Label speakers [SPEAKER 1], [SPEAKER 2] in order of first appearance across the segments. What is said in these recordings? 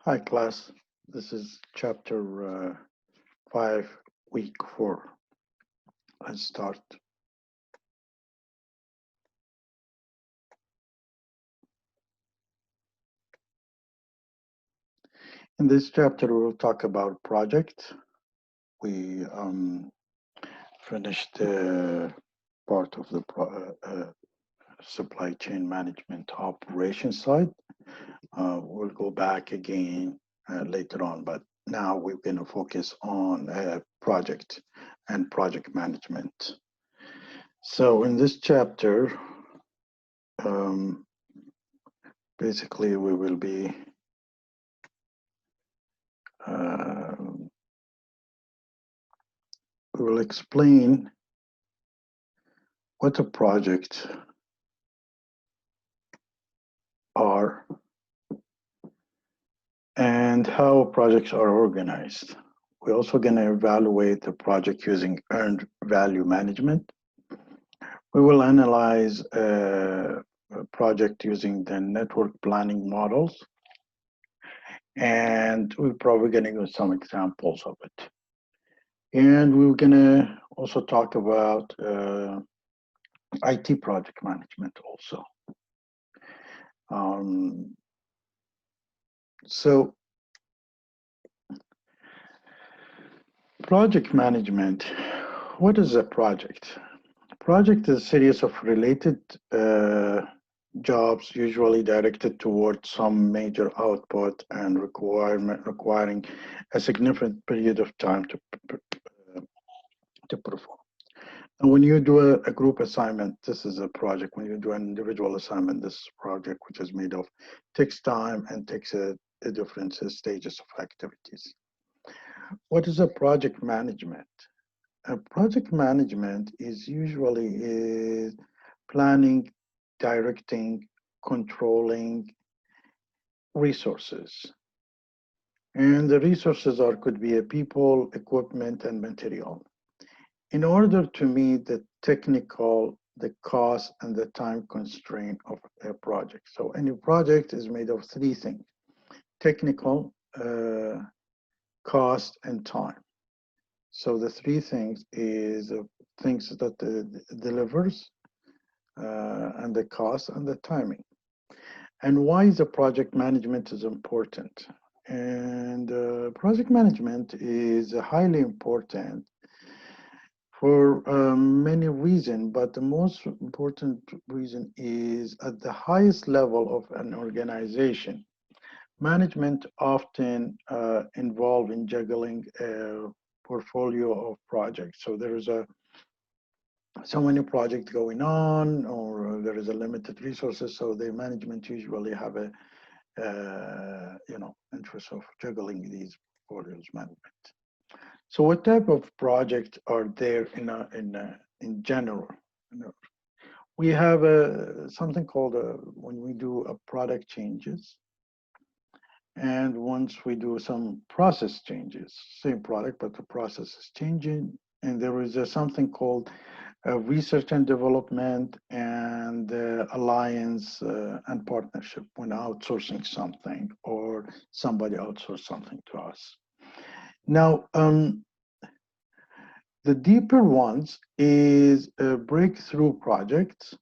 [SPEAKER 1] Hi class, this is chapter 5, week 4. Let's start. In this chapter, we'll talk about project. We finished part of the supply chain management operation side. We'll go back again later on, but now we're going to focus on project and project management. So in this chapter, basically we will be we will explain what a project are and how projects are organized. We're also going to evaluate the project using earned value management. We will analyze a project using the network planning models, and we're probably going to give some examples of it. And we're going to also talk about IT project management also. So project management, what is a project? A project is a series of related jobs usually directed towards some major output and requiring a significant period of time to perform. And when you do a group assignment, this is a project. When you do an individual assignment, this project, which is made of, takes time and takes a different stages of activities. What is a project management? A project management is usually planning, directing, controlling resources. And the resources could be people, equipment, and material. In order to meet the technical, the cost, and the time constraint of a project. So any project is made of three things: technical, cost, and time. So the three things is things that delivers, and the cost and the timing. And why the project management is important? And project management is highly important for many reasons, but the most important reason is at the highest level of an organization. Management often involved in juggling a portfolio of projects. So there is so many projects going on, or there is a limited resources. So the management usually have a interest of juggling these portfolios management. So what type of projects are there in general? We have something called when we do a product changes, and once we do some process changes, same product, but the process is changing. And there is something called research and development and alliance and partnership when outsourcing something or somebody outsource something to us. Now, the deeper ones is breakthrough projects,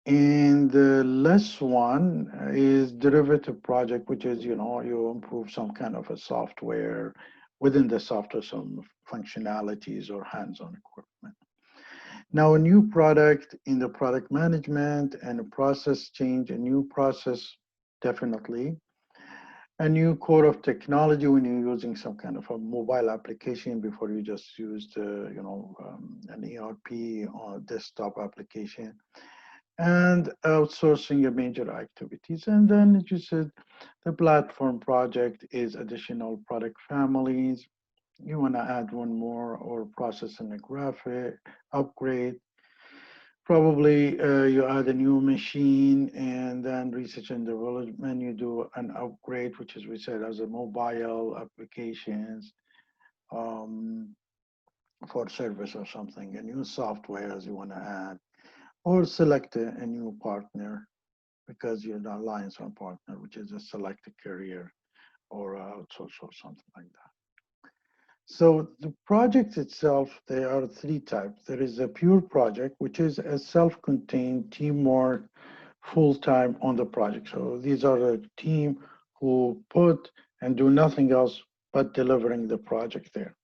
[SPEAKER 1] and the less one is derivative project, which is, you improve some kind of a software, within the software, some functionalities or hands-on equipment. Now, a new product in the product management and a process change, a new process, definitely. A new core of technology when you're using some kind of a mobile application before you just used, an ERP or desktop application, and outsourcing your major activities. And then, as you said, the platform project is additional product families. You want to add one more or process and a graphic upgrade. Probably you add a new machine, and then research and development, you do an upgrade, which is we said as a mobile applications for service or something, a new software as you want to add, or select a new partner because you're the alliance on partner, which is a select a carrier or outsource or something like that. So the project itself, there are three types. There is a pure project, which is a self-contained teamwork full-time on the project. So these are a team who put and do nothing else but delivering the project there.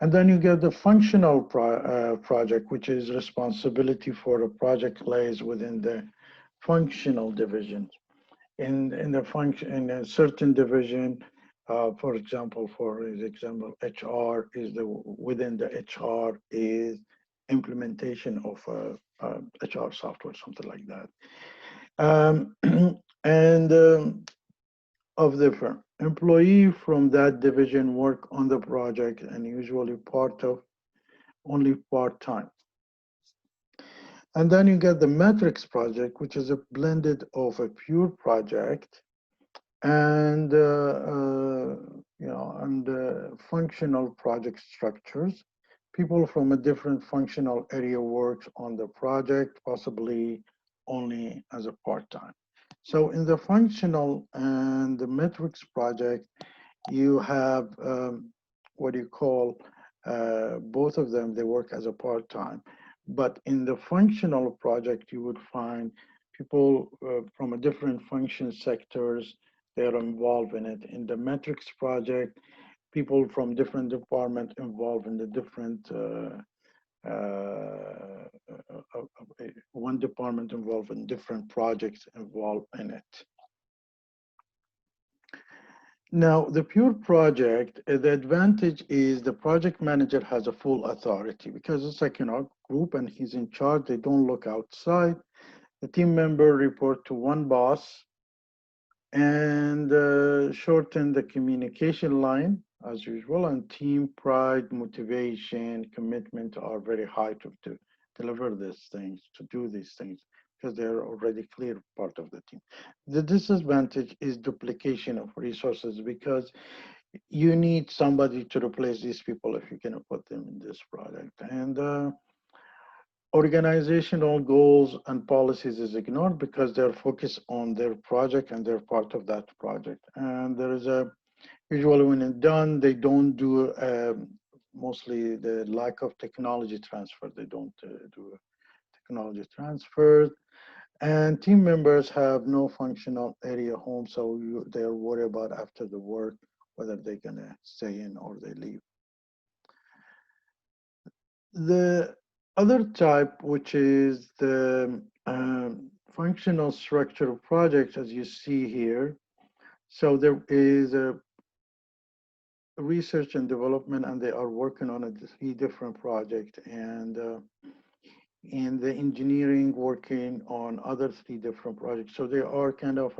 [SPEAKER 1] And then you get the functional project, which is responsibility for a project lays within the functional division in the function in a certain division. For example, HR is the within the HR is implementation of HR software, something like that. Um, and of the firm, employee from that division work on the project and usually part of only part time. And then you get the metrics project, which is a blended of a pure project and functional project structures. People from a different functional area works on the project, possibly only as a part-time. So in the functional and the metrics project, you have what you call both of them, they work as a part-time. But in the functional project, you would find people from a different function sectors, they're involved in it. In the metrics project, people from different departments involved in the different, one department involved in different projects involved in it. Now, the pure project, the advantage is the project manager has a full authority because it's like, group and he's in charge. They don't look outside. The team member report to one boss and shorten the communication line as usual. And team pride, motivation, commitment are very high to deliver these things, to do these things, because they're already clear part of the team. The disadvantage is duplication of resources because you need somebody to replace these people if you're going to put them in this product. And organizational goals and policies is ignored because they're focused on their project and they're part of that project. And there is usually when it's done, they don't do mostly the lack of technology transfer. They don't do technology transfer. And team members have no functional area home, so they're worried about after the work, whether they're gonna stay in or they leave. The other type, which is the functional structure of projects, as you see here. So there is a research and development, and they are working on three different projects, and the engineering working on other three different projects. So they are kind of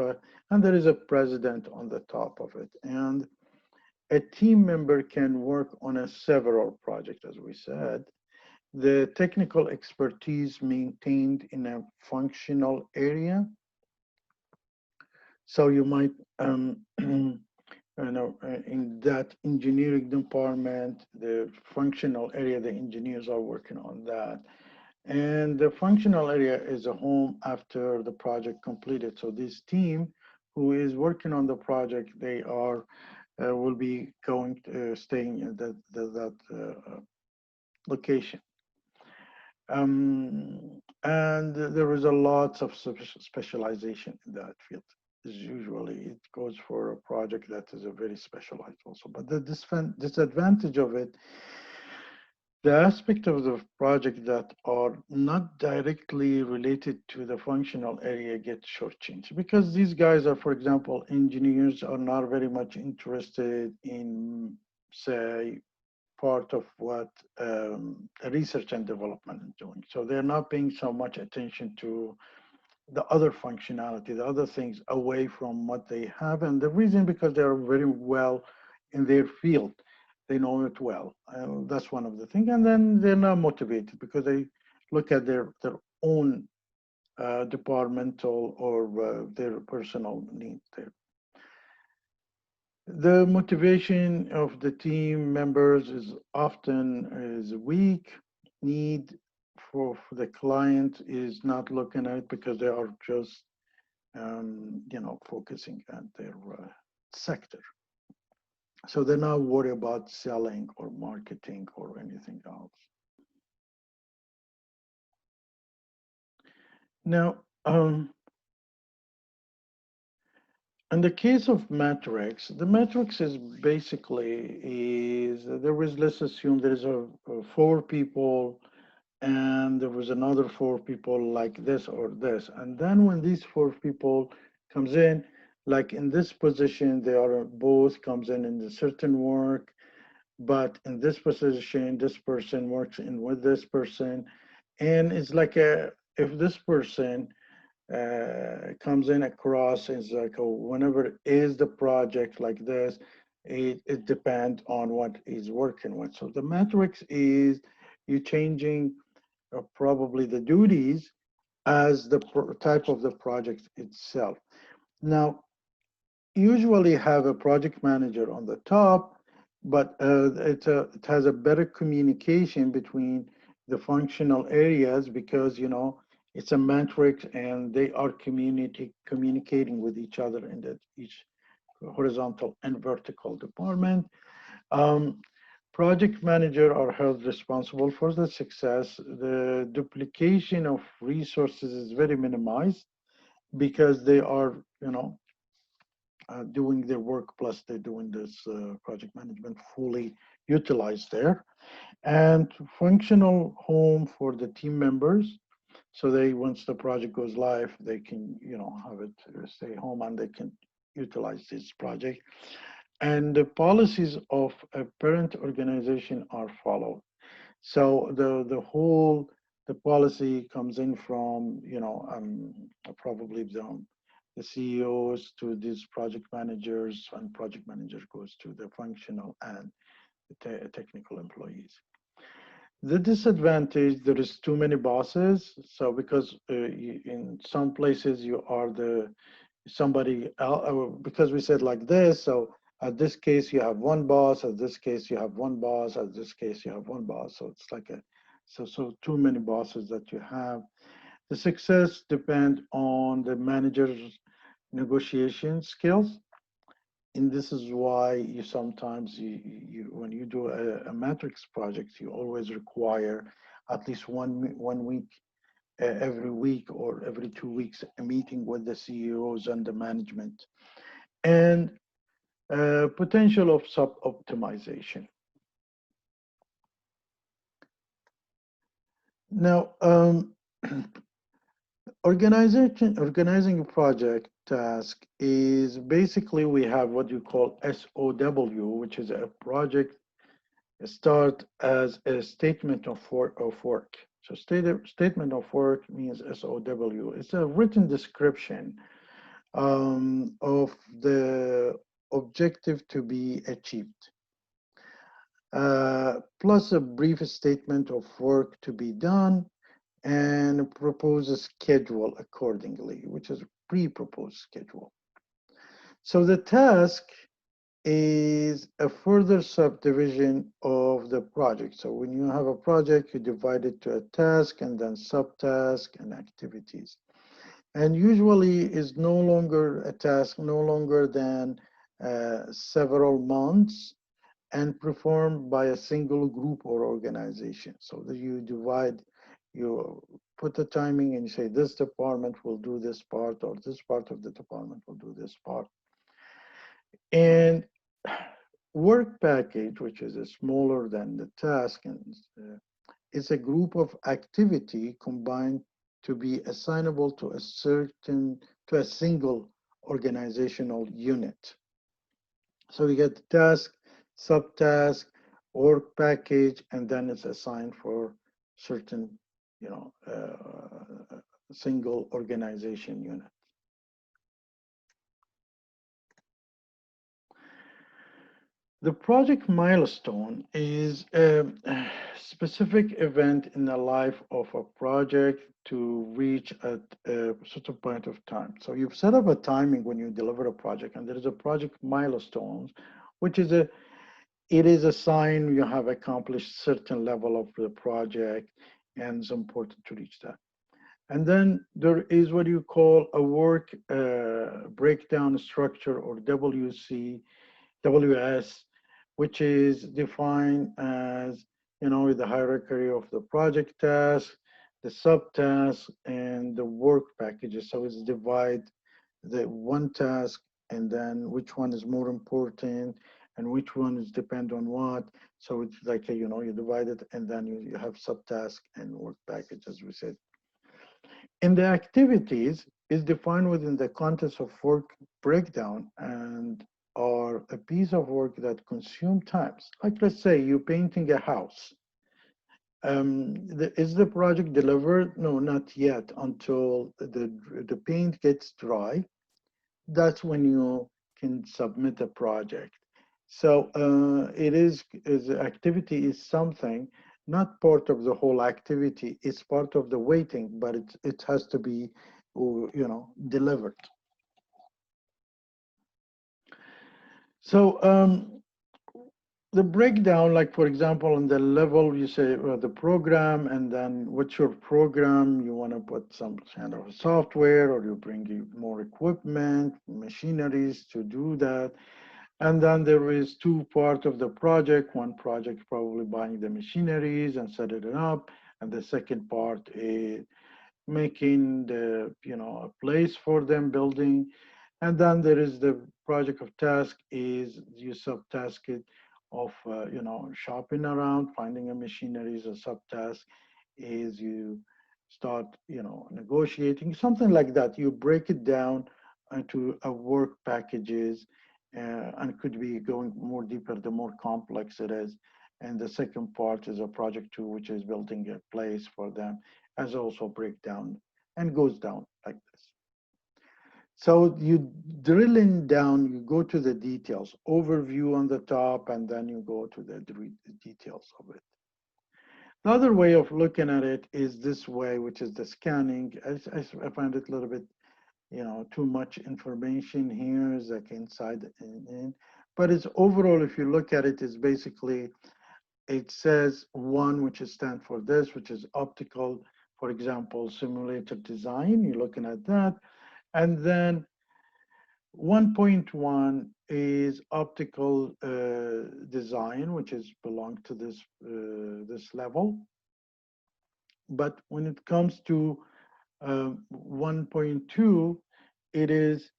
[SPEAKER 1] and there is a president on the top of it. And a team member can work on several projects, as we said. The technical expertise maintained in a functional area. So you might, in that engineering department, the functional area, the engineers are working on that. And the functional area is a home after the project completed. So this team who is working on the project, they are will be staying in that location. And there is a lot of specialization in that field. Usually it goes for a project that is a very specialized also. But the disadvantage of it, the aspect of the project that are not directly related to the functional area get shortchanged because these guys are, for example, engineers are not very much interested in, say, part of what research and development is doing. So they're not paying so much attention to the other functionality, the other things away from what they have. And the reason because they're very well in their field. They know it well. That's one of the things. And then they're not motivated because they look at their own departmental or their personal needs there. The motivation of the team members is often weak. Need for the client is not looking at it because they are just focusing at their sector. So they're not worried about selling or marketing or anything else. Now, in the case of metrics, the metrics is basically is there is, let's assume there is a four people and there was another four people like this or this. And then when these four people comes in, like in this position, they are both comes in a certain work, but in this position, this person works in with this person. And it's like if this person comes in across is like whenever is the project like this, it depends on what he's working with. So the matrix is you changing probably the duties as the type of the project itself. Now, usually have a project manager on the top, but it has a better communication between the functional areas because it's a matrix and they are communicating with each other in that each horizontal and vertical department. Um, Project manager are held responsible for the success. The duplication of resources is very minimized because they are, doing their work plus they're doing this project management fully utilized there. And functional home for the team members. So they, once the project goes live, they can, have it stay home and they can utilize this project. And the policies of a parent organization are followed. So the policy comes in from probably the CEOs to these project managers, and project manager goes to the functional and the technical employees. The disadvantage, there is too many bosses. So because in some places you are the somebody else, because we said like this, so at this case you have one boss, at this case you have one boss, at this case you have one boss. So it's like so too many bosses that you have. The success depend on the manager's negotiation skills. And this is why you sometimes you when you do a matrix project, you always require at least one week every week or every 2 weeks a meeting with the CEOs and the management, and potential of sub optimization. Now, organizing a project task is basically we have what you call SOW, which is a project start as a statement of work. So statement of work means SOW. It's a written description of the objective to be achieved, plus a brief statement of work to be done, and propose a schedule accordingly, which is a pre-proposed schedule. So the task is a further subdivision of the project. So when you have a project, you divide it to a task and then subtask and activities. And usually is no longer a task, no longer than several months, and performed by a single group or organization. So that you divide, you put the timing and you say this department will do this part or this part of the department will do this part. And work package, which is smaller than the task, and is a group of activity combined to be assignable to a single organizational unit. So we get the task, subtask, work package, and then it's assigned for certain, single organization unit. The project milestone is a specific event in the life of a project to reach at a certain point of time. So you've set up a timing when you deliver a project, and there is a project milestones, which is it is a sign you have accomplished certain level of the project, and it's important to reach that. And then there is what you call a work breakdown structure, or WC, WS. which is defined as, the hierarchy of the project task, the subtask, and the work packages. So it's divide the one task and then which one is more important and which one is depend on what. So it's like, you divide it and then you have subtask and work package, as we said. And the activities is defined within the context of work breakdown and are a piece of work that consume times. Like let's say you're painting a house. Is the project delivered? No, not yet until the paint gets dry. That's when you can submit a project. So it is activity is something not part of the whole activity. It's part of the waiting, but it has to be, delivered. So the breakdown, like for example, on the level, you say the program, and then what's your program? You want to put some kind of software, or you bring more equipment, machineries to do that. And then there is two parts of the project. One project probably buying the machineries and setting it up, and the second part is making the a place for them building. And then there is the project of task is you subtask it of shopping around, finding a machinery is a subtask is you start negotiating, something like that. You break it down into a work packages, and could be going more deeper the more complex it is. And the second part is a project two, which is building a place for them, as also breakdown and goes down like this. So you drilling down, you go to the details, overview on the top, and then you go to the details of it. The other way of looking at it is this way, which is the scanning. I find it a little bit, too much information here is like inside and in. But it's overall, if you look at it, is basically, it says one, which is stand for this, which is optical, for example, simulator design. You're looking at that. And then 1.1 is optical design, which is belong to this level. But when it comes to 1.2, it is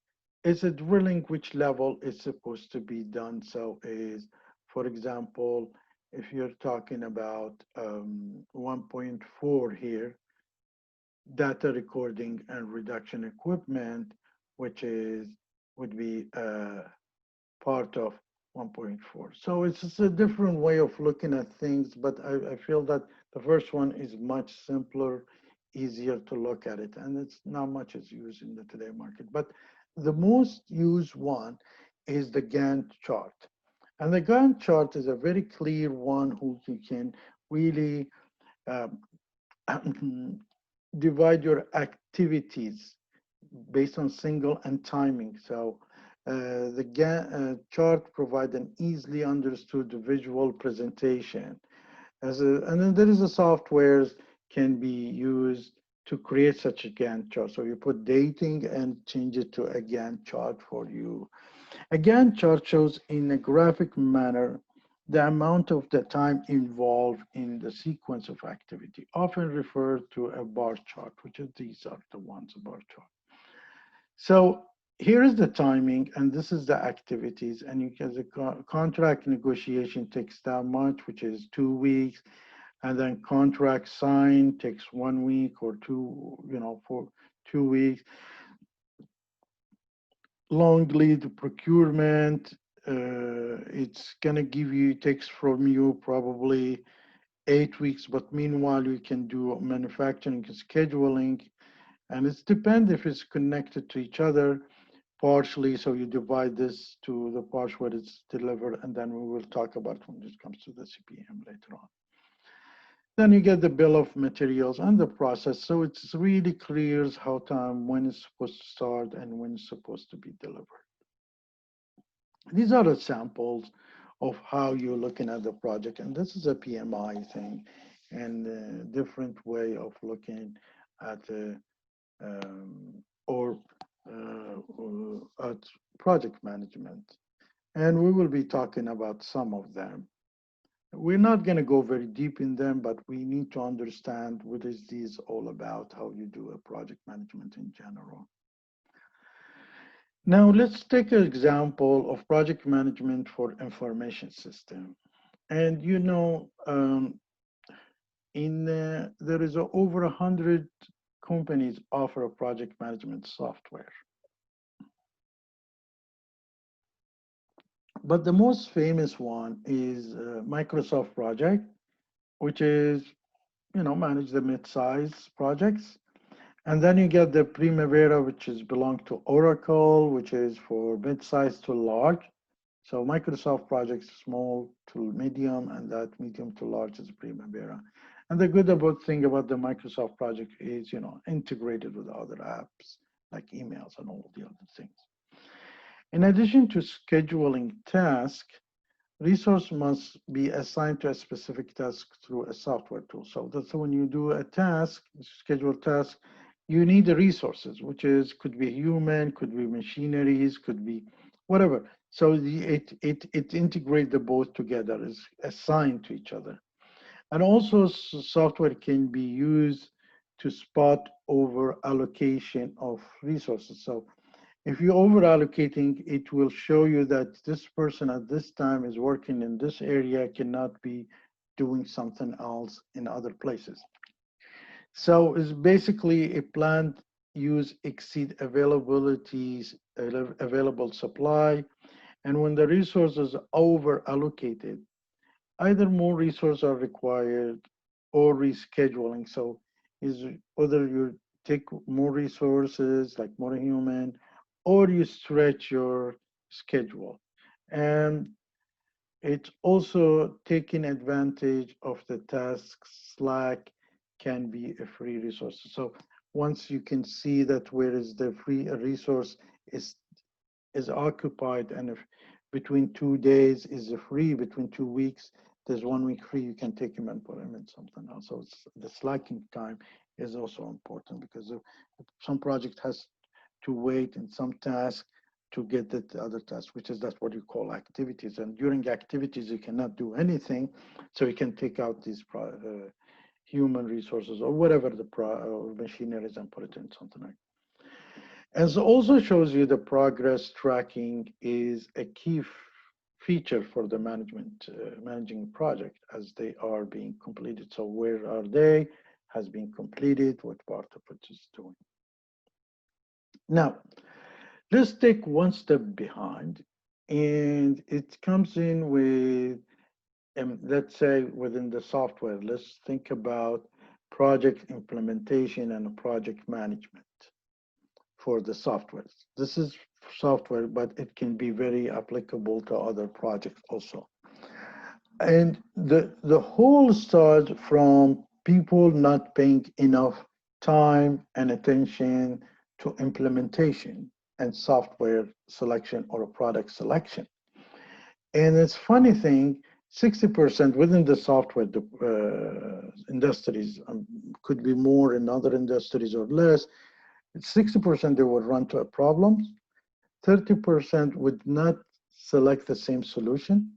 [SPEAKER 1] a drilling which level is supposed to be done. So is, for example, if you're talking about 1.4 here, data recording and reduction equipment, which would be part of 1.4. So it's just a different way of looking at things, but I feel that the first one is much simpler, easier to look at it, and it's not much is used in the today market. But the most used one is the Gantt chart. And the Gantt chart is a very clear one who you can really um, divide your activities based on single and timing. So the chart provide an easily understood visual presentation. And then there is a software can be used to create such a Gantt chart. So you put dating and change it to a Gantt chart for you. A Gantt chart shows in a graphic manner the amount of the time involved in the sequence of activity, often referred to a bar chart, which is these are the ones, a bar chart. So here is the timing, and this is the activities, and you can the contract negotiation takes that much, which is 2 weeks, and then contract sign takes 1 week or two, for 2 weeks. Long lead procurement, it's gonna give you, takes from you probably 8 weeks, but meanwhile you can do manufacturing and scheduling, and it's depend if it's connected to each other partially. So you divide this to the parts where it's delivered, and then we will talk about when it comes to the CPM later on. Then you get the bill of materials and the process. So it's really clear how time, when it's supposed to start and when it's supposed to be delivered. These are the samples of how you're looking at the project. And this is a PMI thing and a different way of looking at or at project management. and we will be talking about some of them. We're not going to go very deep in them, but we need to understand what is this all about, how you do a project management in general. Now, let's take an example of project management for information system. And there is over 100 companies offer a project management software. But the most famous one is Microsoft Project, which is, manage the mid-size projects. And then you get the Primavera, which is belong to Oracle, which is for mid-size to large. So Microsoft Project small to medium, and that medium to large is Primavera. And the good thing about the Microsoft Project is, integrated with other apps like emails and all the other things. In addition to scheduling tasks, resource must be assigned to a specific task through a software tool. So that's when you do a task, schedule task, you need the resources, which could be human, could be machineries, could be whatever. So it integrates the both together, is assigned to each other. And also software can be used to spot over allocation of resources. So if you're over allocating, it will show you that this person at this time is working in this area, cannot be doing something else in other places. So it's basically a planned use exceed availabilities, available supply. And when the resources are over allocated, either more resources are required or rescheduling. So is whether you take more resources, like more human, or you stretch your schedule. And it's also taking advantage of the tasks. Slack can be a free resource. So once you can see that where is the free resource is occupied, and if between 2 days is free, between 2 weeks, there's 1 week free, you can take him and put him in something else. So the slacking time is also important, because if some project has to wait in some task to get the other task, which is that's what you call activities. And during activities, you cannot do anything. So you can take out these human resources or whatever the machinery is and put it in something like. As also shows you, the progress tracking is a key feature for the managing project as they are being completed. So where are they? Has been completed? What part of it is doing? Now, let's take one step behind, and it comes in with, let's say within the software, let's think about project implementation and project management for the software. This is software, but it can be very applicable to other projects also. And the whole starts from people not paying enough time and attention to implementation and software selection or product selection. And it's funny thing, 60% within the software industries, could be more in other industries or less, 60% they would run to problems, 30% would not select the same solution.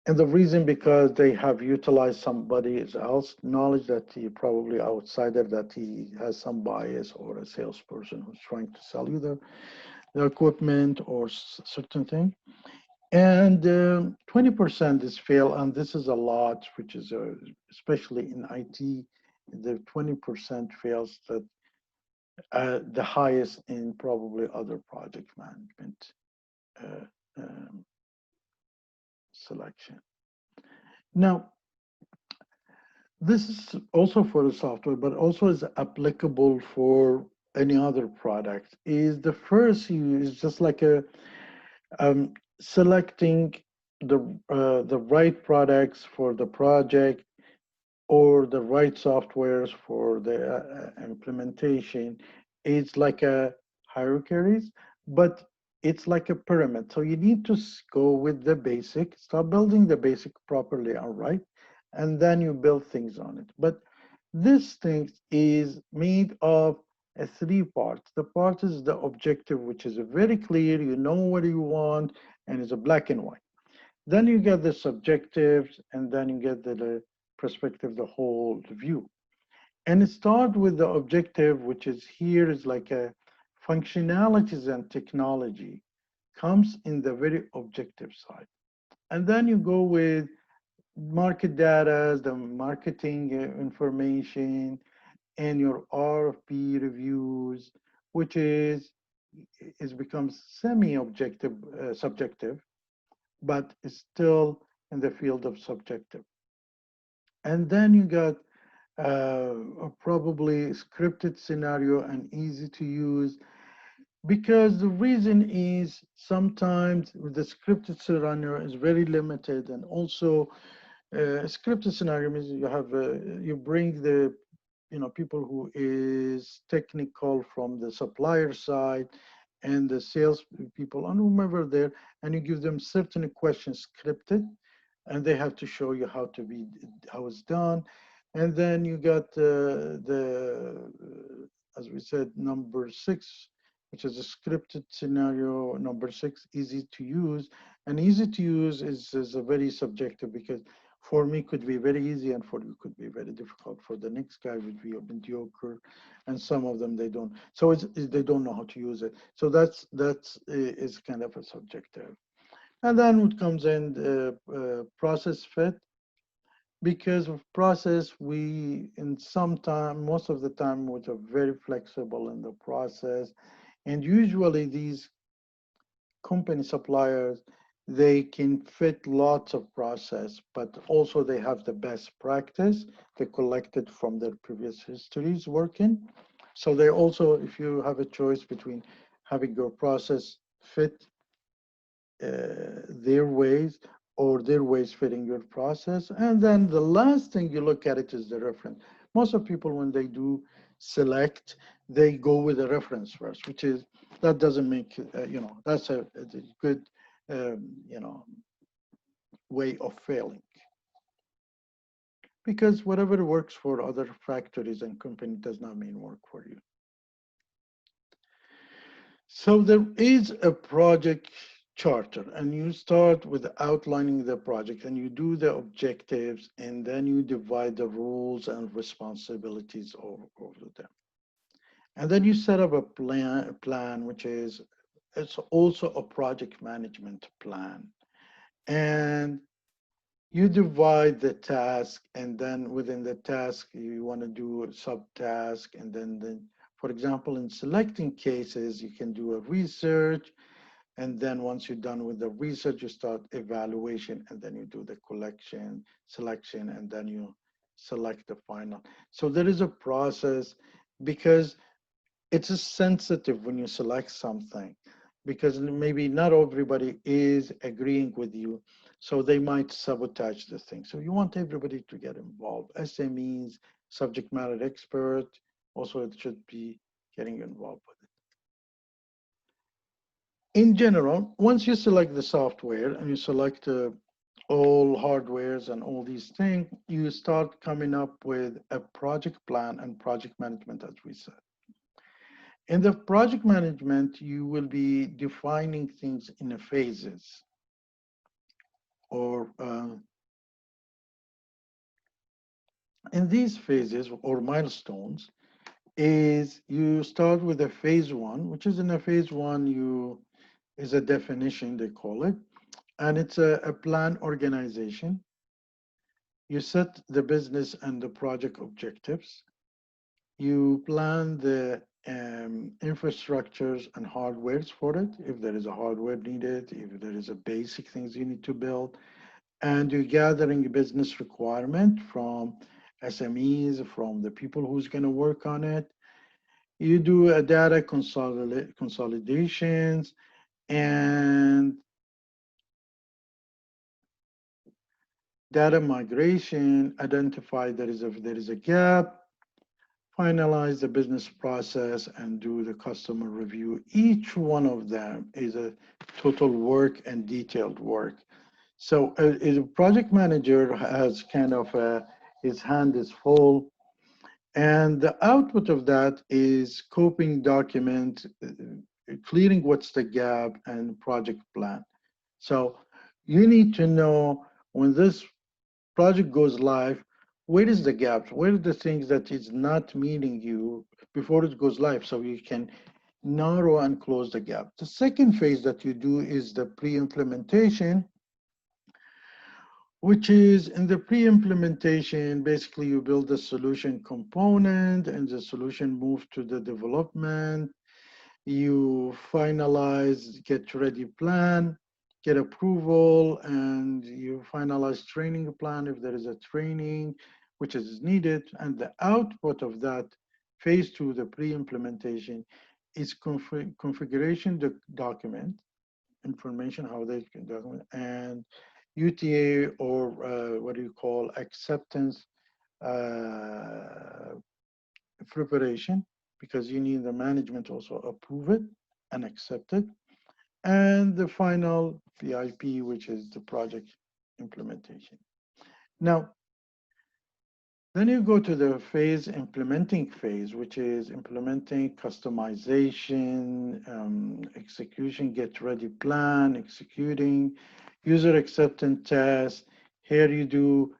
[SPEAKER 1] And the reason, because they have utilized somebody else knowledge that he probably outsider, that he has some bias, or a salesperson who's trying to sell you the equipment or certain thing. And 20% is fail, and this is a lot, which is especially in IT, the 20% fails that the highest in probably other project management selection. Now, this is also for the software, but also is applicable for any other product. Is the first is just like a selecting the right products for the project, or the right softwares for the implementation. It's like a hierarchies, but it's like a pyramid. So you need to go with the basic, start building the basic properly, all right, and then you build things on it. But this thing is made of three parts. The part is the objective, which is very clear, you know what you want, and it's a black and white. Then you get the subjectives, and then you get the perspective, the whole view. And it start with the objective, which is here is like a functionalities and technology comes in the very objective side. And then you go with market data, the marketing information, and your RFP reviews, which is becomes semi-objective, subjective, but is still in the field of subjective. And then you got probably scripted scenario and easy to use, because the reason is sometimes the scripted scenario is very limited, and also scripted scenario means you have you bring the people who is technical from the supplier side and the sales people and whomever there, and you give them certain questions scripted, and they have to show you how it's done. And then you got as we said, number 6, which is a scripted scenario. Number 6, easy to use. And easy to use is a very subjective, because for me could be very easy and for you could be very difficult. For the next guy would be a mediocre, and some of them they don't. So they don't know how to use it. So that's is kind of a subjective. And then what comes in process fit. Because of process, we in some time, most of the time, we are very flexible in the process. And usually these company suppliers, they can fit lots of process, but also they have the best practice they collected from their previous histories working. So they also, if you have a choice between having your process fit their ways or their ways fitting your process. And then the last thing you look at it is the reference. Most of people, when they do select, they go with a reference first, which is, that doesn't make, that's a good, way of failing. Because whatever works for other factories and companies does not mean work for you. So there is a project charter, and you start with outlining the project, and you do the objectives, and then you divide the roles and responsibilities over them. And then you set up a plan, which is, it's also a project management plan. And you divide the task, and then within the task, you want to do a subtask. And then, for example, in selecting cases, you can do a research. And then once you're done with the research, you start evaluation, and then you do the selection, and then you select the final. So there is a process, because it's a sensitive when you select something, because maybe not everybody is agreeing with you. So they might sabotage the thing. So you want everybody to get involved. SMEs, subject matter expert, also it should be getting involved with it. In general, once you select the software and you select all hardwares and all these things, you start coming up with a project plan and project management, as we said. In the project management, you will be defining things in phases, or in these phases or milestones. Is you start with a phase 1, which is, in a phase 1 is a definition, they call it, and it's a plan organization. You set the business and the project objectives. You plan the infrastructures and hardwares for it, if there is a hardware needed, if there is a basic things you need to build. And you're gathering a business requirement from SMEs, from the people who's going to work on it. You do a data consolidations, and data migration, identify if there is a gap, finalize the business process, and do the customer review. Each one of them is a total work and detailed work. So a project manager has kind of his hand is full, And the output of that is scoping document, clearing what's the gap, and project plan. So you need to know when this project goes live, where is the gaps? Where are the things that is not meeting you before it goes live so you can narrow and close the gap. The second phase that you do is the pre-implementation, which is in the pre-implementation, basically you build the solution component and the solution moves to the development. You finalize, get ready plan, get approval, and you finalize training plan if there is a training which is needed. And the output of that phase two, the pre-implementation, is configuration document, information, how they can document, and UTA, or what do you call, acceptance uh, preparation, because you need the management also approve it and accept it. And the final PIP, which is the project implementation. Now, then you go to the phase, implementing phase, which is implementing customization, execution, get ready plan, executing, user acceptance test. Here you do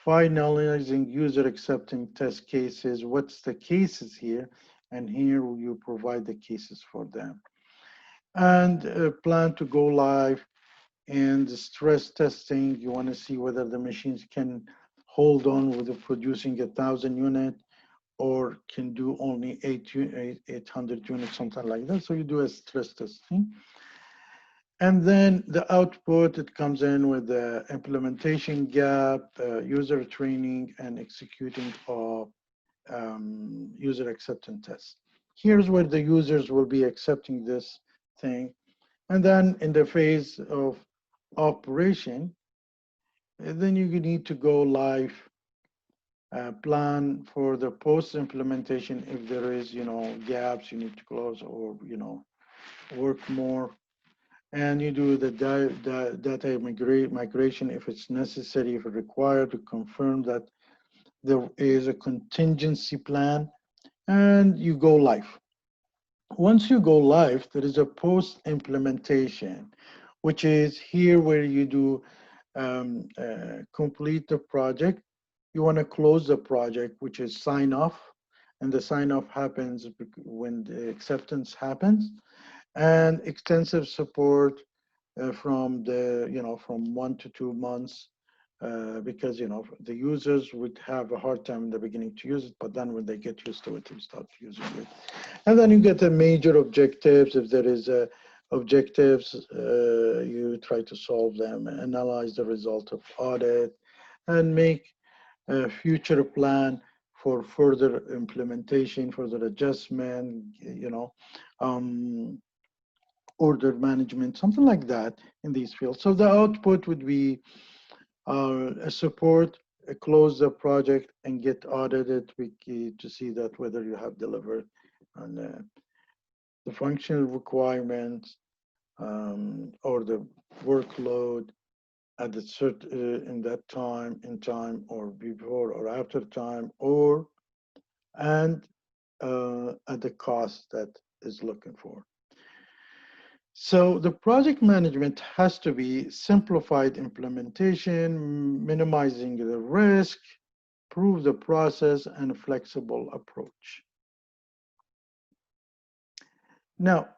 [SPEAKER 1] finalizing user acceptance test cases. What's the cases here? And here you provide the cases for them. And plan to go live, and the stress testing. You want to see whether the machines can hold on with the producing 1,000 unit or can do only 800 units, something like that. So you do a stress testing. And then the output, it comes in with the implementation gap, user training, and executing of user acceptance tests. Here's where the users will be accepting this thing. And then in the phase of operation, then you need to go live, plan for the post implementation. If there is, gaps you need to close, or, work more. And you do the data migration if it's necessary, if required, to confirm that there is a contingency plan, and you go live. Once you go live, there is a post implementation, which is here where you do complete the project. You want to close the project, which is sign off, and the sign off happens when the acceptance happens, and extensive support from from 1 to 2 months, because the users would have a hard time in the beginning to use it, but then when they get used to it, they start using it. And then you get the major objectives. If there is objectives, you try to solve them, analyze the result of audit, and make a future plan for further implementation, further adjustment, order management, something like that in these fields. So the output would be a support, close the project, and get audited to see that whether you have delivered on the functional requirements, or the workload at the in that time, or before or after time, or and at the cost that is looking for. So the project management has to be simplified implementation, minimizing the risk, prove the process, and a flexible approach. Now,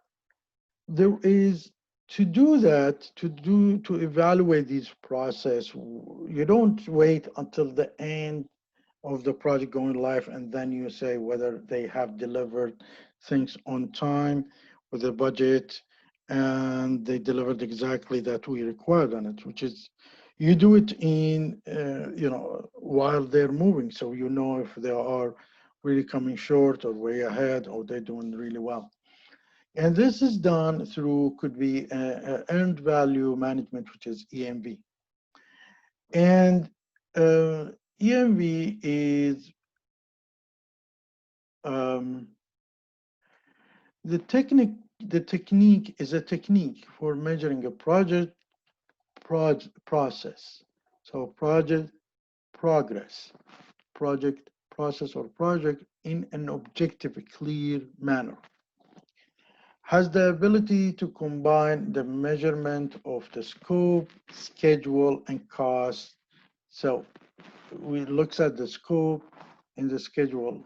[SPEAKER 1] there is, to do that, to evaluate these process, you don't wait until the end of the project going live and then you say whether they have delivered things on time with the budget and they delivered exactly that we required on it, which is you do it in while they're moving, so if they are really coming short or way ahead, or they're doing really well. And this is done through, could be earned value management, which is EMV. And EMV is the technique is a technique for measuring a project process. So project progress, project process or project in an objective, clear manner. Has the ability to combine the measurement of the scope, schedule, and cost. So we looks at the scope and the schedule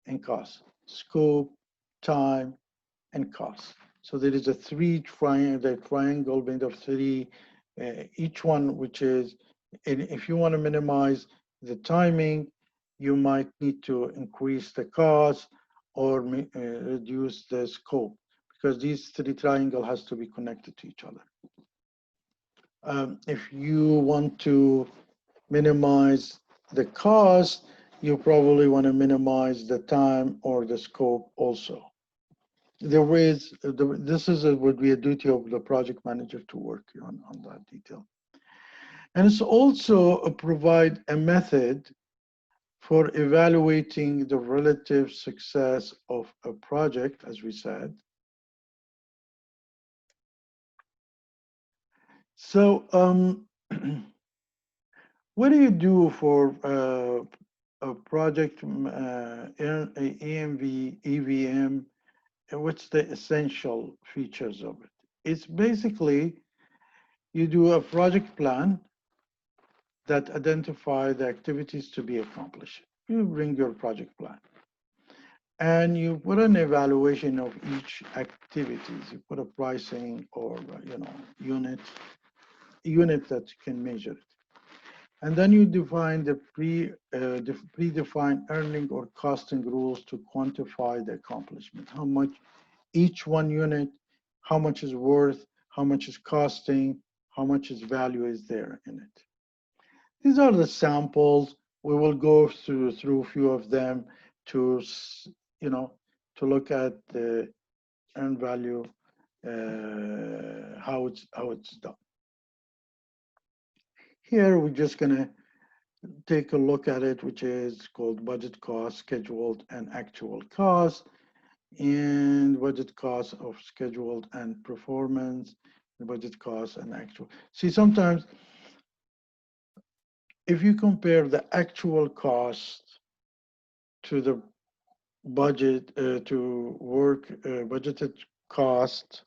[SPEAKER 1] and cost. Scope, time, and cost. So there is a the triangle made of three, each one which is, and if you want to minimize the timing, you might need to increase the cost or reduce the scope, because these three triangle has to be connected to each other. If you want to minimize the cost, you probably want to minimize the time or the scope also. There is, this is would be a duty of the project manager to work on that detail. And it's also provide a method for evaluating the relative success of a project, as we said. So what do you do for a project EMV, EVM? What's the essential features of it? It's basically you do a project plan that identify the activities to be accomplished. You bring your project plan. And you put an evaluation of each activities. You put a pricing or unit that you can measure it. And then you define the predefined earning or costing rules to quantify the accomplishment. How much each one unit, how much is worth, how much is costing, how much is value is there in it. These are the samples. We will go through a few of them to, to look at the earned value, how it's done. Here, we're just gonna take a look at it, which is called budget cost, scheduled, and actual cost, and budget cost of scheduled and performance, the budget cost and actual. See, sometimes if you compare the actual cost to the budget, to work budgeted cost,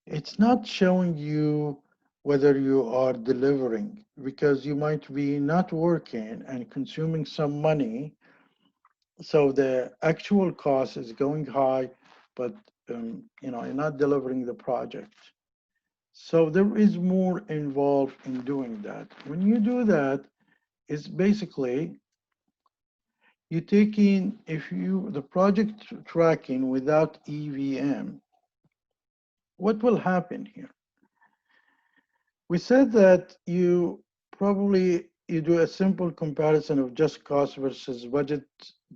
[SPEAKER 1] it's not showing you whether you are delivering, because you might be not working and consuming some money. So the actual cost is going high, but you're not delivering the project. So there is more involved in doing that. When you do that, it's basically you take in, if you the project tracking without EVM, what will happen here? We said that you do a simple comparison of just cost versus budget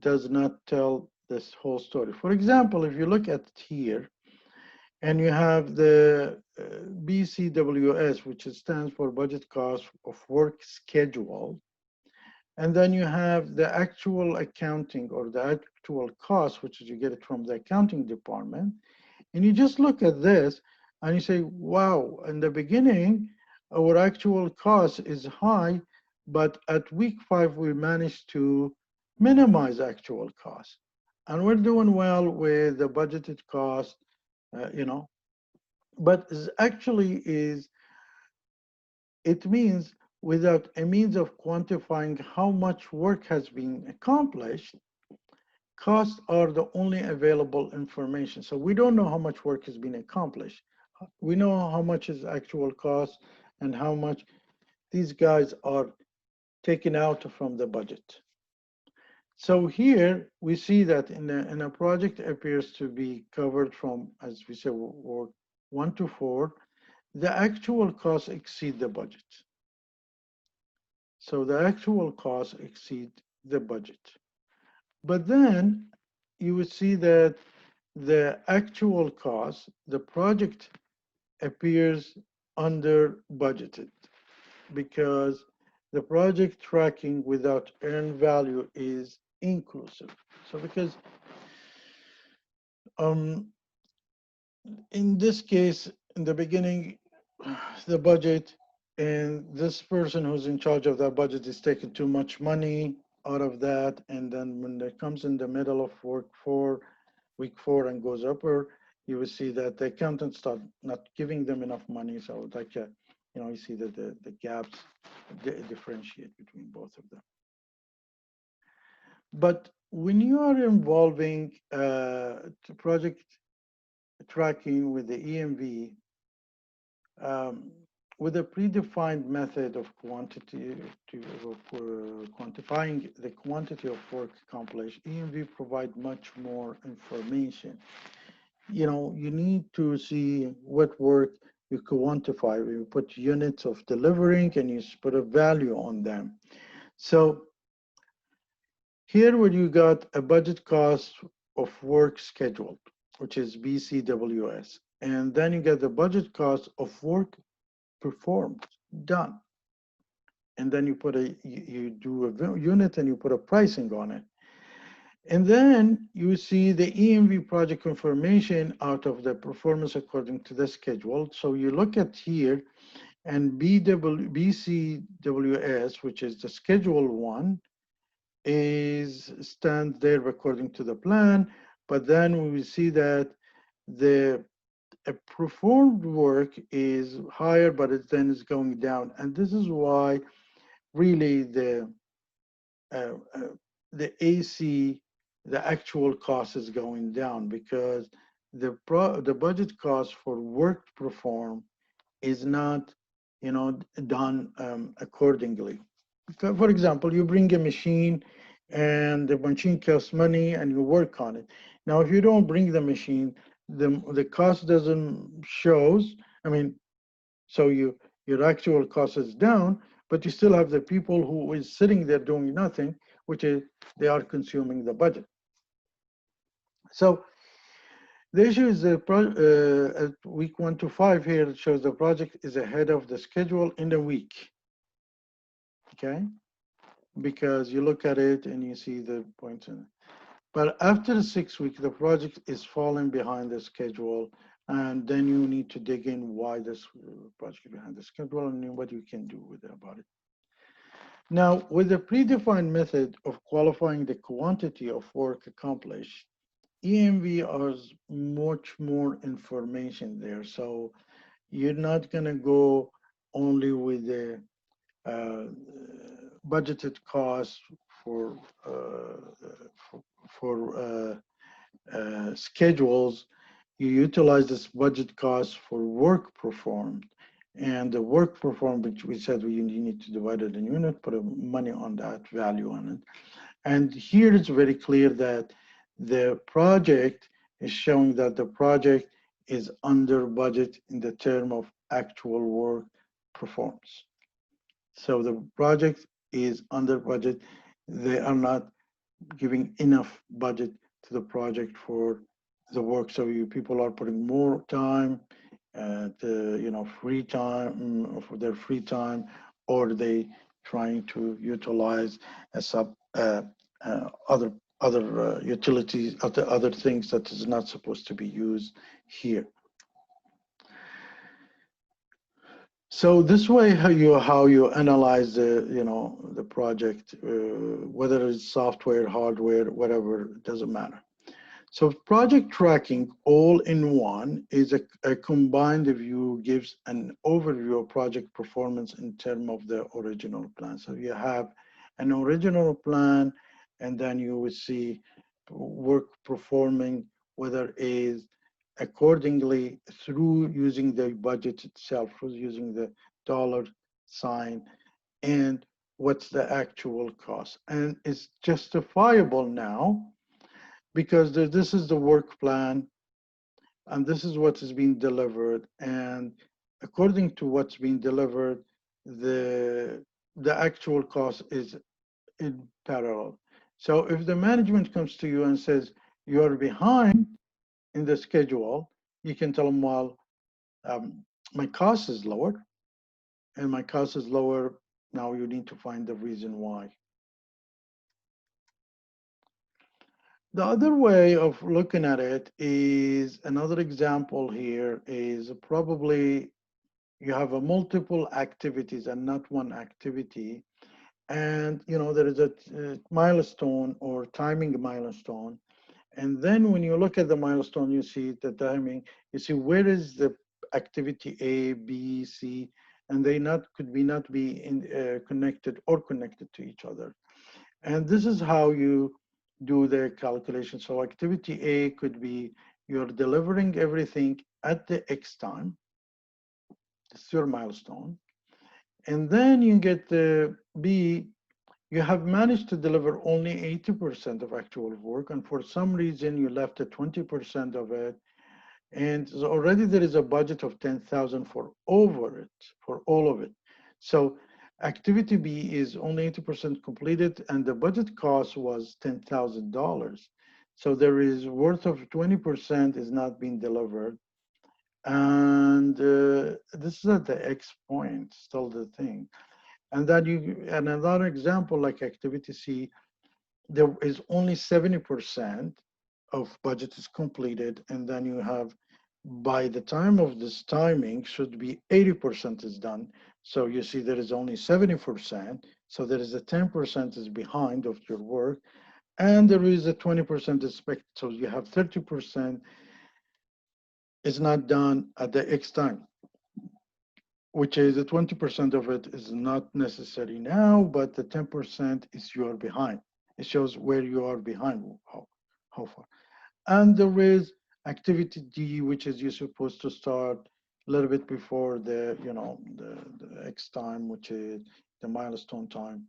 [SPEAKER 1] does not tell this whole story. For example, if you look at it here, and you have the BCWS, which stands for budget cost of work schedule, and then you have the actual accounting or the actual cost, which is you get it from the accounting department, and you just look at this and you say, wow, in the beginning, our actual cost is high, but at week 5, we managed to minimize actual cost. And we're doing well with the budgeted cost, but actually it means without a means of quantifying how much work has been accomplished, costs are the only available information. So we don't know how much work has been accomplished. We know how much is actual cost and how much these guys are taken out from the budget. So here we see that in a project appears to be covered from, as we said, work 1 to 4, the actual costs exceed the budget. So the actual costs exceed the budget. But then you would see that the actual cost, the project appears under budgeted, because the project tracking without earned value is inclusive. So because in this case, in the beginning, the budget, and this person who's in charge of that budget is taking too much money, out of that. And then when it comes in the middle of week 4 and goes upper, you will see that the accountants start not giving them enough money. So like, you see that the gaps differentiate between both of them. But when you are involving project tracking with the EMV, um, with a predefined method of quantifying the quantity of work accomplished, EMV provide much more information. You need to see what work you quantify. You put units of delivering and you put a value on them. So here where you got a budget cost of work scheduled, which is BCWS, and then you get the budget cost of work performed, done. And then you do a unit and you put a pricing on it. And then you see the EMV project information out of the performance according to the schedule. So you look at here and BCWS, which is the schedule one, stands there according to the plan. But then we see that the performed work is higher, but then it's going down. And this is why really uh, uh, the AC, the actual cost is going down, because the budget cost for work performed is not, done accordingly. For example, you bring a machine and the machine costs money and you work on it. Now, if you don't bring the machine, the cost doesn't shows. I mean, so your actual cost is down, but you still have the people who is sitting there doing nothing, which is they are consuming the budget. So the issue is at week 1 to 5 here, it shows the project is ahead of the schedule in the week. Okay, because you look at it and you see the points in it. But after 6 weeks, the project is falling behind the schedule, and then you need to dig in why this project is behind the schedule and what you can do with it about it. Now, with the predefined method of qualifying the quantity of work accomplished, EMV has much more information there. So you're not going to go only with the uh, budgeted costs for schedules. You utilize this budget cost for work performed, and the work performed, which we said you need to divide it in unit, put money on that value on it. And here it's very clear that the project is showing that the project is under budget in the term of actual work performance. So the project is under budget. They are not giving enough budget to the project for the work. So people are putting more time, free time for their free time, or they trying to utilize a other utilities, other things that is not supposed to be used here. So this way, how you analyze the project, whether it's software, hardware, whatever, it doesn't matter. So project tracking all in one is a combined view, gives an overview of project performance in terms of the original plan. So you have an original plan, and then you will see work performing, whether is accordingly through using the budget itself, through using the dollar sign, and what's the actual cost. And it's justifiable now because this is the work plan and this is what is being delivered. And according to what's being delivered, the actual cost is in parallel. So if the management comes to you and says you're behind in the schedule, you can tell them, well, my cost is lower, and my cost is lower. Now you need to find the reason why. The other way of looking at it is another example here is probably you have a multiple activities and not one activity, And there is a milestone or timing milestone. And then when you look at the milestone, you see the timing, you see where is the activity A, B, C, and they not be connected or connected to each other. And this is how you do the calculation. So activity A could be you're delivering everything at the X time. This is your milestone. And then you get the B, you have managed to deliver only 80% of actual work, and for some reason you left at 20% of it. And so already there is a budget of 10,000 for over it, for all of it. So activity B is only 80% completed, and the budget cost was $10,000. So there is worth of 20% is not being delivered. And this is at the X point, still the thing. And then and another example like activity C, there is only 70% of budget is completed, and then you have by the time of this timing should be 80% is done. So you see there is only 70%. So there is a 10% is behind of your work, and there is a 20% expected. So you have 30% is not done at the X time, which is the 20% of it is not necessary now, but the 10% is you are behind. It shows where you are behind, how far. And there is activity D, which is you're supposed to start a little bit before the X time, which is the milestone time,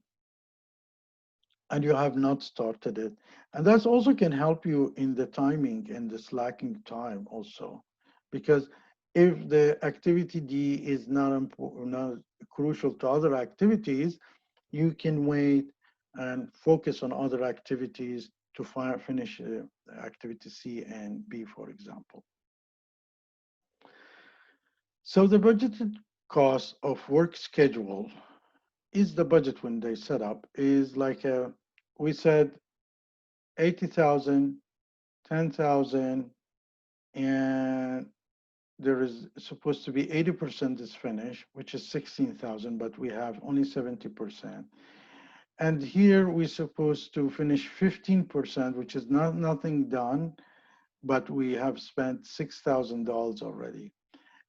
[SPEAKER 1] and you have not started it. And that also can help you in the timing and the slacking time also, because if the activity D is not important, not crucial to other activities, you can wait and focus on other activities to finish activity C and B, for example. So the budgeted cost of work schedule is the budget when they set up is like we said 80,000, 10,000, and there is supposed to be 80% is finished, which is 16,000, but we have only 70%. And here we're supposed to finish 15%, which is nothing done, but we have spent $6,000 already.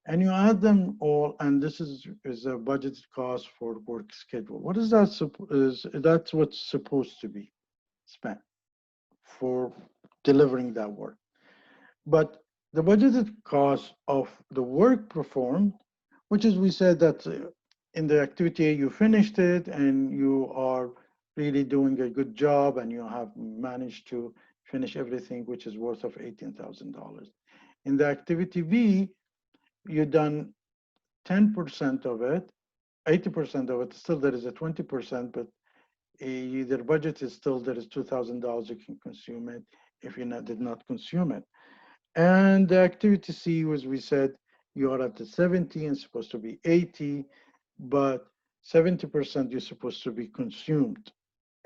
[SPEAKER 1] And you add them all, and this is a budgeted cost for work schedule. What is that? That's what's supposed to be spent for delivering that work. But the budgeted cost of the work performed, which is we said that in the activity you finished it and you are really doing a good job and you have managed to finish everything, which is worth of $18,000. In the activity B, you done 10% of it, 80% of it. Still, there is a 20%, but their budget is still there is $2,000. You can consume it if you did not consume it. And the activity C was we said you are at the 70 and supposed to be 80, but 70% you're supposed to be consumed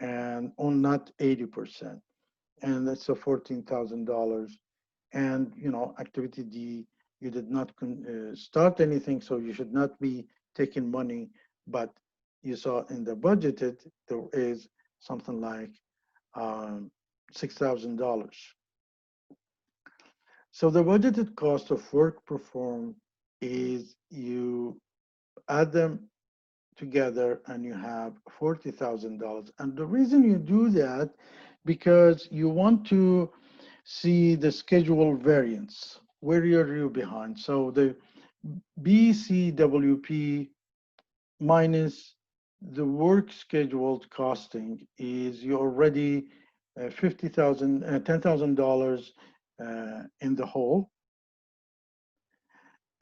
[SPEAKER 1] and on not 80%. And that's a $14,000. And activity D, you did not start anything, so you should not be taking money, but you saw in the budgeted there is something like $6,000. So the budgeted cost of work performed is you add them together and you have $40,000. And the reason you do that, because you want to see the schedule variance. Where are you behind? So the BCWP minus the work scheduled costing is you already $10,000 in the hole.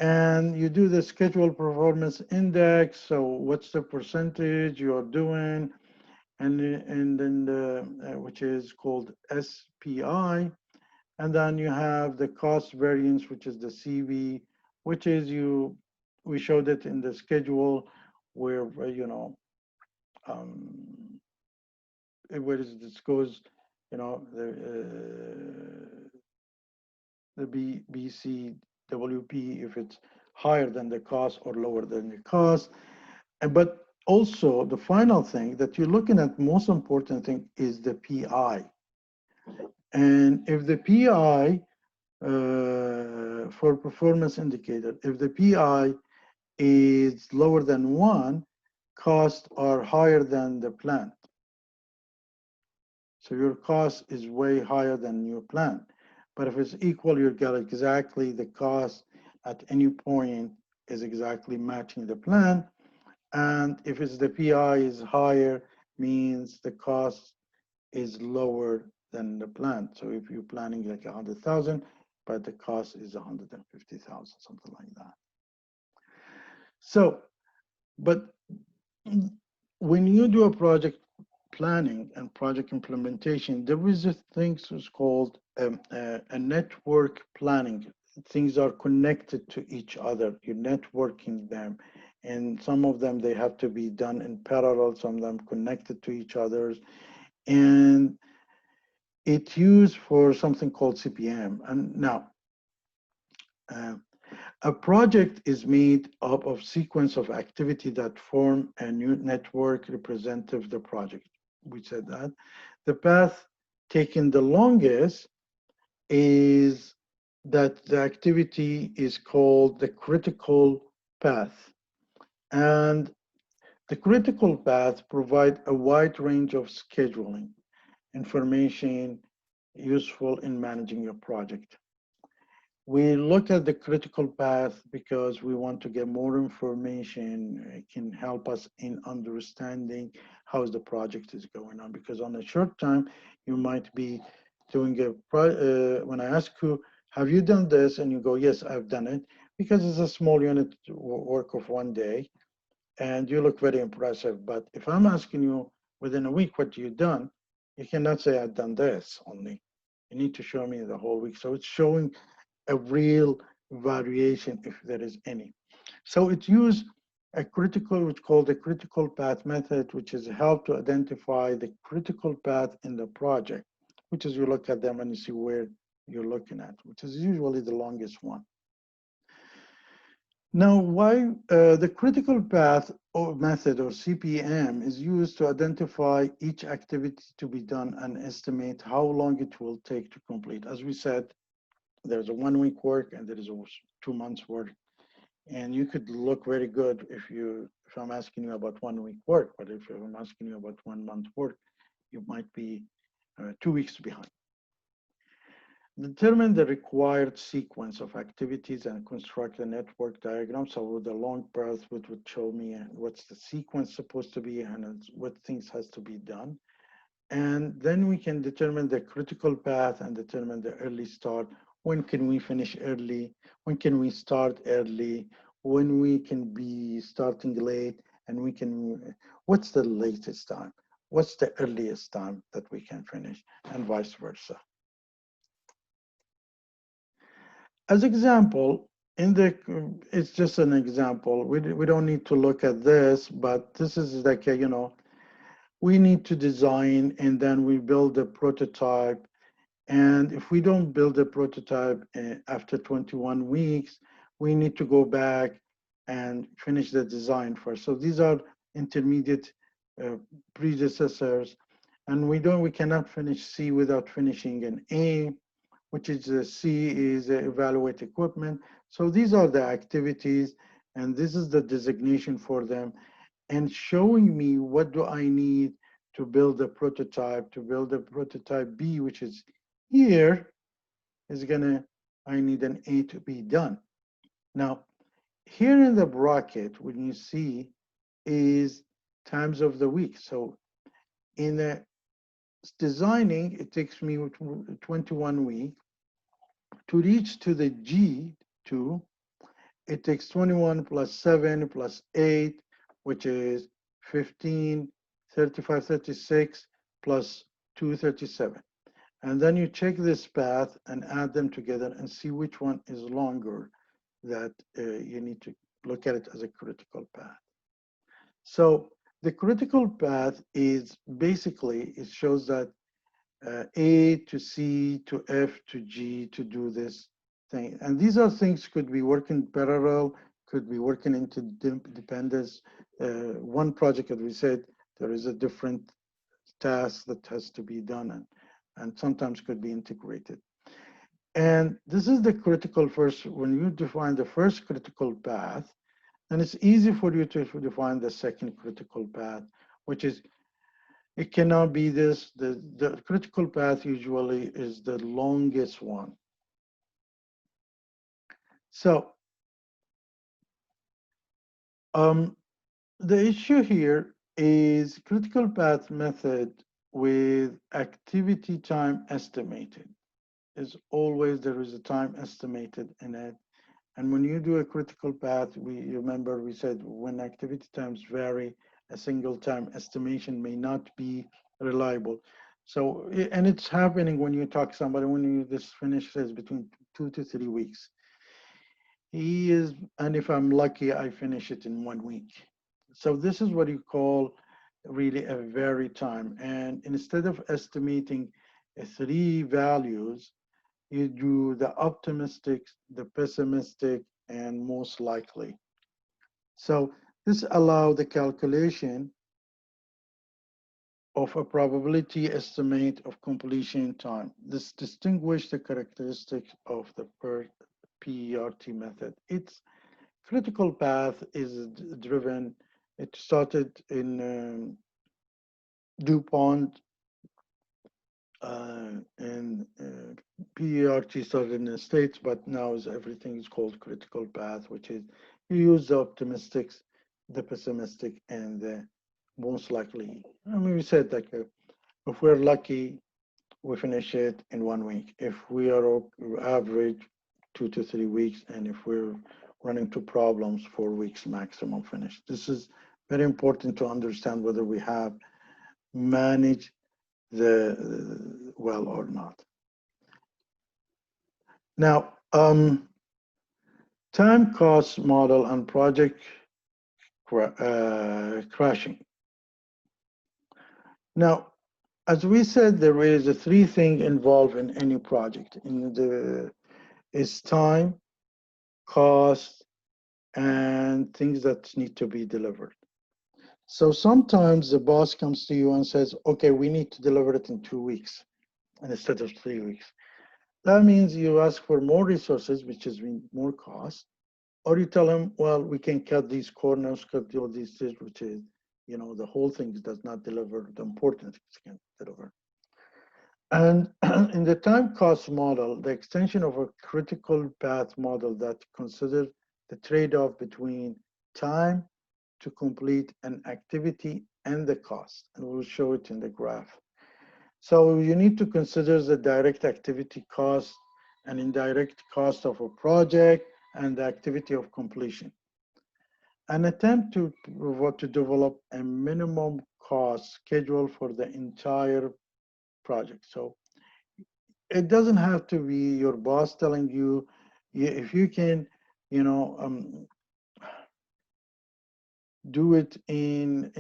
[SPEAKER 1] And you do the schedule performance index. So what's the percentage you're doing? And then which is called SPI. And then you have the cost variance, which is the CV, which is we showed it in the schedule where, where this goes, the BCWP, if it's higher than the cost or lower than the cost. But also, the final thing that you're looking at, most important thing is the PI. And if the PI for performance indicator, if the PI is lower than 1, costs are higher than the plant. So your cost is way higher than your plan. But if it's equal, you get exactly the cost at any point is exactly matching the plan. And if it's the PI is higher, means the cost is lower than the plan. So if you're planning like 100,000, but the cost is 150,000, something like that. So, but when you do a project planning and project implementation, there is a thing that's called a network planning. Things are connected to each other. You're networking them. And some of them, they have to be done in parallel, some of them connected to each other. And it's used for something called CPM. And now, uh, a project is made up of sequence of activity that form a new network representative of the project. We said that. The path taken the longest is that the activity is called the critical path. And the critical path provide a wide range of scheduling information useful in managing your project. We look at the critical path because we want to get more information. It can help us in understanding how the project is going on. Because on a short time, you might be doing when I ask you, have you done this? And you go, yes, I've done it. Because it's a small unit work of one day and you look very impressive. But if I'm asking you within a week, what you done? You cannot say I've done this only. You need to show me the whole week. So it's showing a real variation if there is any. So it used a critical, which called the critical path method, which is help to identify the critical path in the project, which is you look at them and you see where you're looking at, which is usually the longest one. Now, why the critical path or method or CPM is used to identify each activity to be done and estimate how long it will take to complete. As we said, there's a 1 week work and there is a 2 months work. And you could look very good if I'm asking you about 1 week work, but if I'm asking you about 1 month work, you might be 2 weeks behind. Determine the required sequence of activities and construct a network diagram. So the long path would show me what's the sequence supposed to be and what things has to be done. And then we can determine the critical path and determine the early start. When can we finish early? When can we start early? When we can be starting late and what's the latest time? What's the earliest time that we can finish and vice versa? As example, it's just an example. We don't need to look at this, but this is like, we need to design and then we build a prototype. And if we don't build a prototype after 21 weeks, we need to go back and finish the design first. So these are intermediate predecessors. And we cannot finish C without finishing an A, which is C is evaluate equipment. So these are the activities, and this is the designation for them, and showing me what do I need to build a prototype. To build a prototype B, which is here, I need an A to be done. Now, here in the bracket, when you see is times of the week. So in the designing, it takes me 21 weeks. To reach to the G2, it takes 21 plus 7 plus 8, which is 15, 35, 36, plus 2, 37. And then you check this path and add them together and see which one is longer, that you need to look at it as a critical path. So the critical path is basically, it shows that A to C to F to G to do this thing. And these are things could be working parallel, could be working into dependence. One project, as we said, there is a different task that has to be done, and sometimes could be integrated. And this is the critical first, when you define the first critical path, then it's easy for you to define the second critical path, which is, it cannot be this, the critical path usually is the longest one. So the issue here is critical path method with activity time estimated. Is always there is a time estimated in it. And when you do a critical path, you remember we said when activity times vary, a single time estimation may not be reliable. So, and it's happening when you talk to somebody, when you this finishes between 2 to 3 weeks. And if I'm lucky, I finish it in 1 week. So this is what you call really a vary time. And instead of estimating 3 values, you do the optimistic, the pessimistic, and most likely. So this allows the calculation of a probability estimate of completion time. This distinguishes the characteristics of the PERT method. Its critical path is driven, it started in DuPont, and PERT started in the States, but now everything is called critical path, which is you use the optimistics, the pessimistic, and the most likely. I mean, we said like if we're lucky, we finish it in 1 week. If we are average, 2 to 3 weeks, and if we're running into problems, 4 weeks maximum finish. This is very important to understand whether we have managed the well or not. Now, time cost model and project crashing. Now, as we said, there is a 3 things involved in any project. Is time, cost, and things that need to be delivered. So sometimes the boss comes to you and says, okay, we need to deliver it in 2 weeks instead of 3 weeks. That means you ask for more resources, which is more cost, or you tell them, well, we can cut these corners, cut all these things, which is, the whole thing does not deliver the important things can deliver. And in the time cost model, the extension of a critical path model that considers the trade-off between time to complete an activity and the cost, and we'll show it in the graph. So you need to consider the direct activity cost and indirect cost of a project and the activity of completion. An attempt to develop a minimum cost schedule for the entire project. So it doesn't have to be your boss telling you, if you can, do it in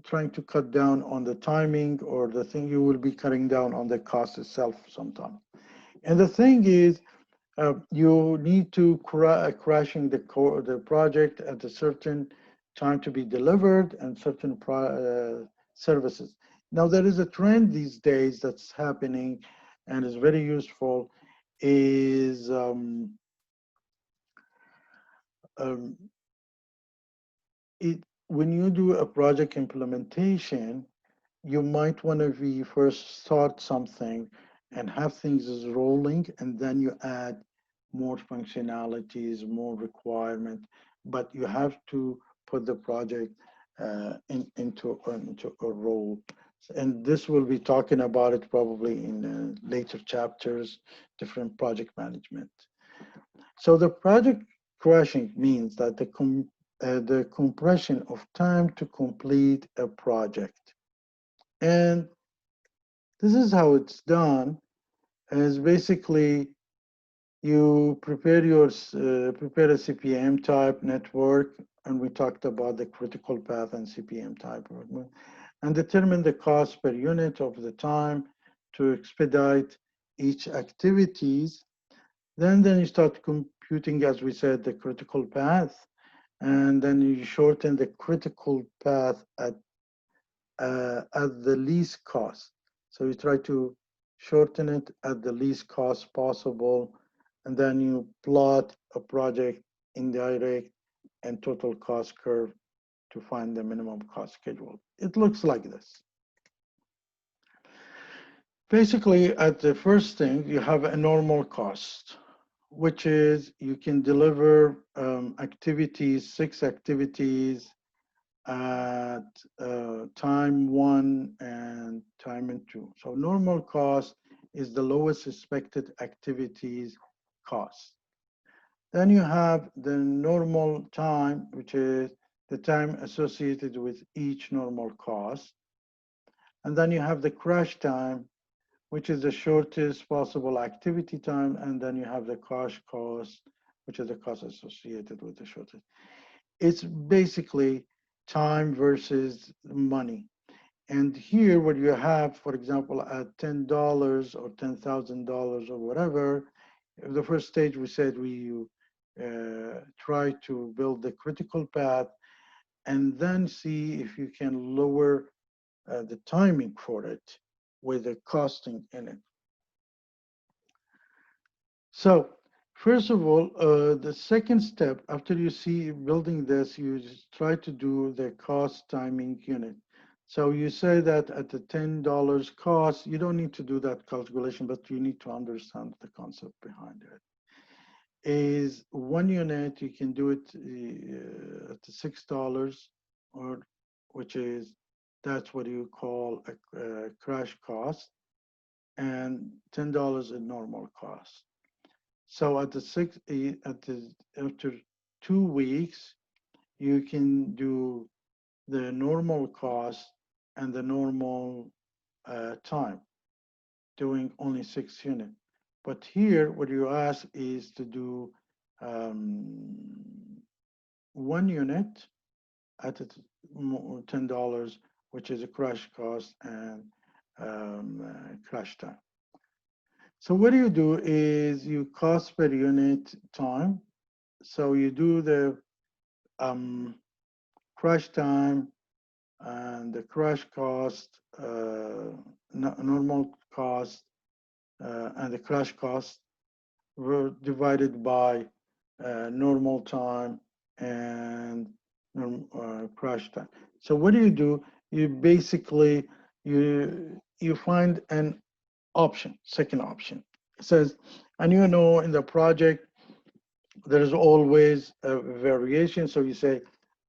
[SPEAKER 1] trying to cut down on the timing or the thing, you will be cutting down on the cost itself sometimes. And the thing is, you need to crashing the project at a certain time to be delivered and certain services. Now there is a trend these days that's happening and is very useful is when you do a project implementation, you might want to first start something and have things as rolling, and then you add more functionalities, more requirement, but you have to put the project into a role. And this will be talking about it probably in later chapters, different project management. So the project crashing means that the compression of time to complete a project. And this is how it's done, is basically you prepare a CPM type network, and we talked about the critical path and CPM type, and determine the cost per unit of the time to expedite each activities. Then you start computing, as we said, the critical path, and then you shorten the critical path at the least cost. So you try to shorten it at the least cost possible, and then you plot a project indirect and total cost curve to find the minimum cost schedule. It looks like this. Basically, at the first thing, you have a normal cost, which is you can deliver activities, 6 activities at time 1 and time 2. So normal cost is the lowest expected activities cost. Then you have the normal time, which is the time associated with each normal cost. And then you have the crash time, which is the shortest possible activity time. And then you have the crash cost, which is the cost associated with the shortest. It's basically time versus money. And here, what you have, for example, at $10 or $10,000 or whatever, the first stage we said we try to build the critical path and then see if you can lower the timing for it with the costing in it. So first of all, the second step after you see building this, you just try to do the cost timing unit. So you say that at the $10 cost, you don't need to do that calculation, but you need to understand the concept behind it. Is 1 unit, you can do it at the $6, or which is, that's what you call a crash cost, and $10 a normal cost. So at the after 2 weeks, you can do the normal cost and the normal time, doing only 6 units. But here, what you ask is to do 1 unit at $10, which is a crash cost and crash time. So what you do is you cost per unit time. So you do the crash time and the crash cost, normal cost, and the crash cost were divided by normal time and crash time. So what do? You basically, you find an option, second option. It says, and you know in the project, there's always a variation. So you say,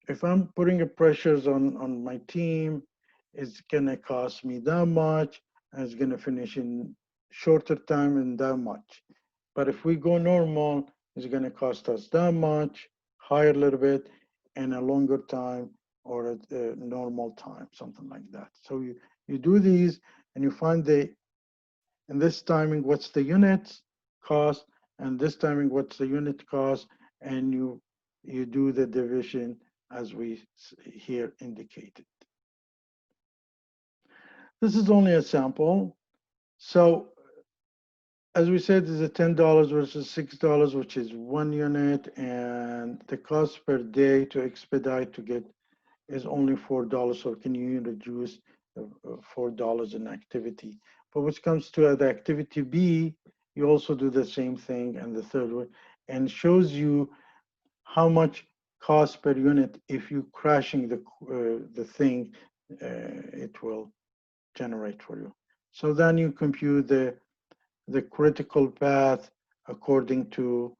[SPEAKER 1] if I'm putting a pressures on my team, it's gonna cost me that much, and it's gonna finish in shorter time and that much. But if we go normal, it's gonna cost us that much, higher a little bit, and a longer time or a normal time, something like that. So you do these and you find in this timing, what's the unit cost, and this timing, what's the unit cost, and you do the division as we here indicated. This is only a sample. So as we said, is a $10 versus $6, which is 1 unit, and the cost per day to expedite to get is only $4. So can you reduce $4 in activity? But when it comes to the activity B, you also do the same thing, and the third one, and shows you how much cost per unit if you crashing the thing, it will generate for you. So then you compute the critical path according to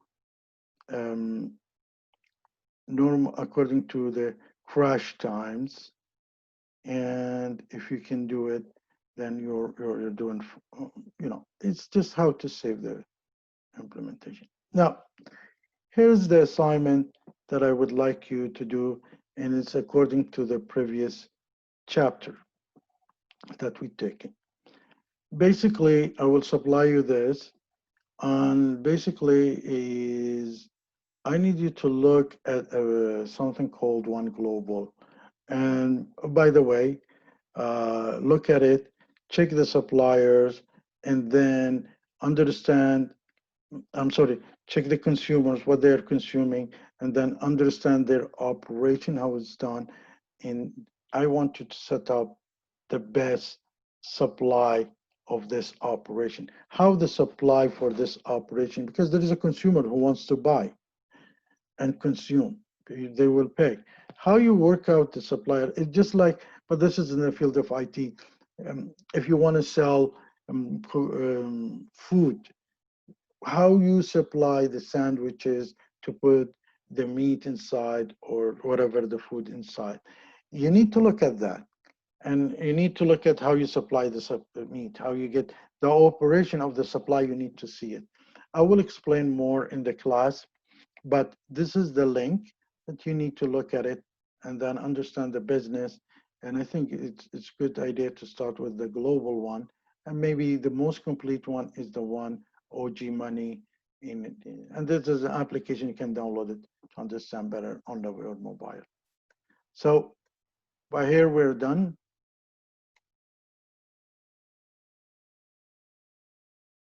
[SPEAKER 1] according to the crash times, and if you can do it, then you're doing, it's just how to save the implementation. Now, here's the assignment that I would like you to do, and it's according to the previous chapter that we've taken. Basically, I will supply you this, and basically is I need you to look at something called One Global. And by the way, look at it, check the suppliers, and then understand, I'm sorry, check the consumers, what they're consuming, and then understand their operation, how it's done. And I want you to set up the best supply of this operation. How the supply for this operation, because there is a consumer who wants to buy and consume. They will pay. How you work out the supplier, it's just like, but this is in the field of IT. If you want to sell food, how you supply the sandwiches to put the meat inside or whatever the food inside. You need to look at that. And you need to look at how you supply the meat, how you get the operation of the supply, you need to see it. I will explain more in the class, but this is the link that you need to look at it and then understand the business. And I think it's a good idea to start with the global one. And maybe the most complete one is the one OG Money. And this is an application, you can download it to understand better on the web mobile. So by here, we're done.